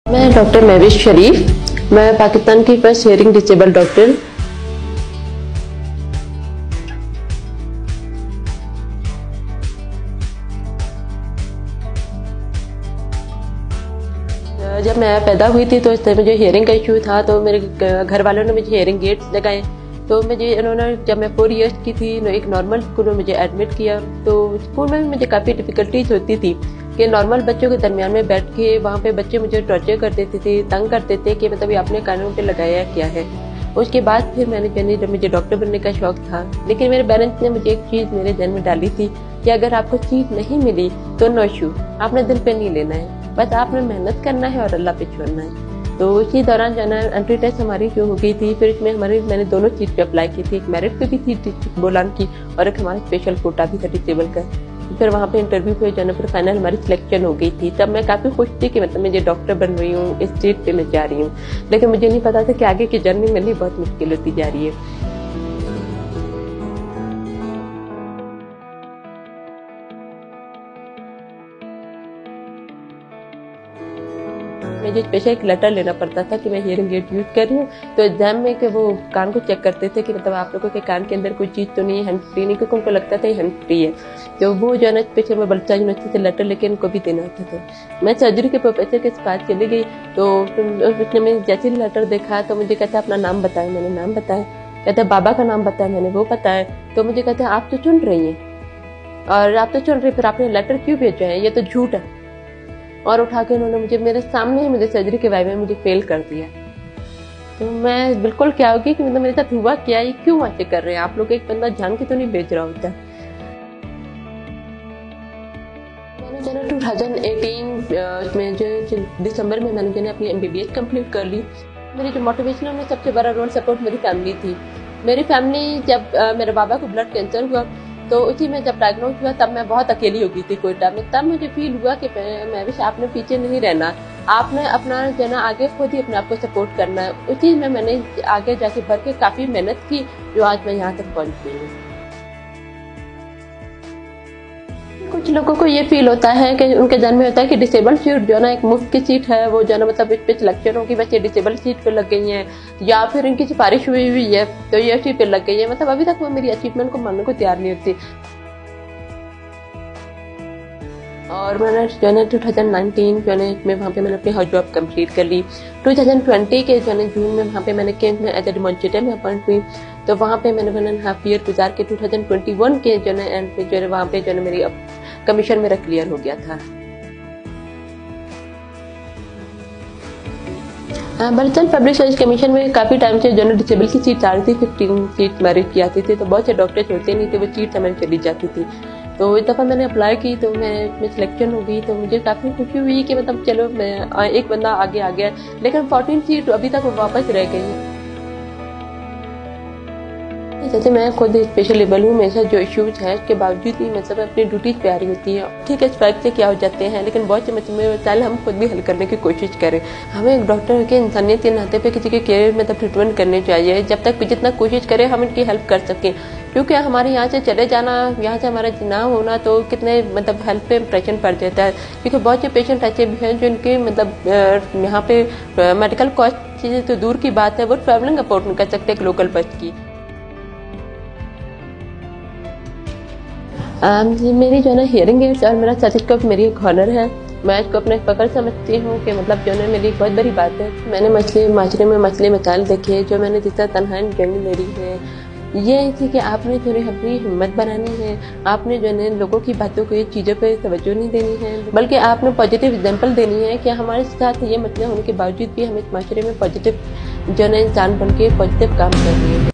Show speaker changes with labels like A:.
A: मैं डॉक्टर महविश शरीफ, मैं पाकिस्तान की फर्स्ट हियरिंग डिसेबल डॉक्टर। जब मैं पैदा हुई थी तो इस तरह मुझे हियरिंग का इशू था, तो मेरे घर वालों ने मुझे हियरिंग एड्स लगाए। तो मुझे इन्होंने, जब मैं 4 इयर्स की थी, एक नॉर्मल स्कूल में मुझे एडमिट किया। तो स्कूल में भी मुझे काफ़ी डिफ़िकल्टीज होती थी कि नॉर्मल बच्चों के दरमियान में बैठ के वहाँ पे बच्चे मुझे टॉर्चर कर देते थे, तंग करते थे कि मतलब ये आपने कानून पे लगाया क्या है। उसके बाद फिर मैंने जब मुझे डॉक्टर बनने का शौक था, लेकिन मेरे पेरेंट्स ने मुझे एक चीज़ मेरे जहन में डाली थी कि अगर आपको सीट नहीं मिली तो नो इशू, आपने दिल पे नहीं लेना है, बस आपने मेहनत करना है और अल्लाह पे छोड़ना है। तो इसी दौरान जो है एंट्री टेस्ट हमारी जो हो गई थी, फिर इसमें मैंने दोनों चीज़ पे अप्लाई की थी, एक मेरिट पे भी थी डिस्ट्रिक्ट बोलान की और एक हमारा स्पेशल कोटा भी था डिसेबल का। फिर वहाँ पे इंटरव्यू पे जाने पर फाइनल हमारी सिलेक्शन हो गई थी। तब मैं काफ़ी खुश थी कि मतलब मैं डॉक्टर बन रही हूँ, इस स्टेट पे मैं जा रही हूँ, लेकिन मुझे नहीं पता था कि आगे की जर्नी मेरे लिए बहुत मुश्किल होती जा रही है। मुझे स्पेशल एक लेटर लेना पड़ता था कि मैं हियरिंग एड यूज कर रही हूँ। तो एग्जाम में कि वो कान को चेक करते थे कि मतलब आप लोगों के कान के अंदर कोई चीज़ तो नहीं है, हैंड फ्री नहीं, क्योंकि उनको लगता था ये हैंड फ्री है। तो वो जो है ना स्पेशल मैं बल्चा यूनिवर्सिटी से लेटर लेके उनको भी देना होता था। मैं सर्जरी के प्रोफेसर के पास चली गई, तो उसने मैं जैसे ही लेटर देखा तो मुझे कहता अपना नाम बताया, मैंने नाम बताया। कहता बाबा का नाम बताया, मैंने वो बताया। तो मुझे कहते आप तो चुन रही हैं और आप तो चुन रही, फिर आपने लेटर क्यों भेजा है, ये तो झूठ है। और उठा के उन्होंने मुझे मेरे सामने ही मुझे सर्जरी के वाइवा में मुझे फेल कर दिया। तो मैं बिल्कुल क्या होगी कि मतलब मेरे साथ हुआ क्या, ये क्यों ऐसे कर रहे हैं आप लोग, एक बंदा जान के तो नहीं बेच रहा होता। मैंने जो है 2018 में जो दिसंबर में मैंने जो अपनी MBBS कंप्लीट कर ली। मेरी जो मोटिवेशन में सबसे बड़ा रोल सपोर्ट मेरी फैमिली थी। मेरी फैमिली, जब मेरे बाबा को ब्लड कैंसर हुआ तो उसी में जब डायग्नोज हुआ तब मैं बहुत अकेली हो गई थी कोयटा में। तब मुझे फील हुआ कि मैं भी आपने पीछे नहीं रहना, आपने अपना जो ना आगे खुद ही अपने आप को सपोर्ट करना है। उसी में मैंने आगे जाके भर के काफ़ी मेहनत की, जो आज मैं यहाँ तक पहुँच गई हूँ। कुछ लोगों को ये फील होता है कि उनके जन्म में होता है कि डिसेबल सीट जो ना एक मुफ्त की सीट है, वो जो ना मतलब इस पे सिलेक्शन होगी, बस ये डिसेबल सीट पे लग गई है या फिर इनकी सिफारिश हुई हुई है तो ये सीट पे लग गई है। मतलब अभी तक वो मेरी अचीवमेंट को मानने को तैयार नहीं होती। और मैंने जो है 2019 जो है में वहाँ पे मैंने अपनी हाउस जॉब कंप्लीट कर ली। 2020 के जो है जून में वहाँ पे मैंने कैंप में एज ए डेमोन्स्ट्रेटर में अपॉइंट हुई। तो वहाँ पे मैंने 1.5 ईयर गुजार के 2021 के जो है एंड पे जो है वहाँ पे जो है मेरी कमीशन मेरा क्लियर हो गया था। बर्तन पब्लिक सर्विस कमीशन में काफ़ी टाइम से जो है डिसेबल की सीट आ रही थी, 15 सीट मेरिट की आती थी, तो बहुत से डॉक्टर्स होते नहीं थे, वो सीट हमारी चली जाती थी। तो इस दफ़ा मैंने अप्लाई की तो मैं सिलेक्शन हो गई, तो मुझे काफ़ी खुशी हुई कि मतलब चलो मैं एक बंदा आगे आ गया, लेकिन 14 सीट अभी तक वापस रह गई हैं। जैसे मैं खुद स्पेशल हूँ, मेरे साथ जो इश्यूज हैं उसके बावजूद भी मतलब अपनी ड्यूटीज पे आ रही होती है। ठीक है, स्ट्राइक से क्या हो जाते हैं, लेकिन बहुत से मसले हम खुद भी हल करने की कोशिश करें। हमें एक डॉक्टर के इंसानियत के नाते पे किसी के केयर मतलब ट्रीटमेंट करनी चाहिए, जब तक जितना कोशिश करें हम इनकी हेल्प कर सकें। क्योंकि हमारे यहाँ से चले जाना, यहाँ से हमारा ना होना तो कितने मतलब हेल्थ पे इम्प्रेशन पड़ जाता है। क्योंकि बहुत से पेशेंट ऐसे भी हैं जो इनके मतलब यहाँ पे मेडिकल कॉस्ट चीज़ें तो दूर की बात है, वो ट्रैवलिंग अफोर्ड नहीं कर सकते एक लोकल बस की। मेरी जो है ना हियरिंग एड्स और मेरा सर्टिफिकेट मेरी एक हॉनर है। मैं इसको अपना फख्र समझती हूँ कि मतलब जो है मेरी एक बहुत बड़ी बात है। मैंने माशरे में मसले मसाइल देखे जो मैंने जिस तरह तनहाई जंग लड़ी है, ये थी कि आपने जो है अपनी हिम्मत बनानी है, आपने जो है लोगों की बातों को, चीज़ों पे तवज्जो नहीं देनी है, बल्कि आपने पॉजिटिव एग्जांपल देनी है कि हमारे साथ ये मसले होने के बावजूद भी हम इस माशरे में पॉजिटिव जो है इंसान बन के पॉजिटिव काम कर रहे हैं।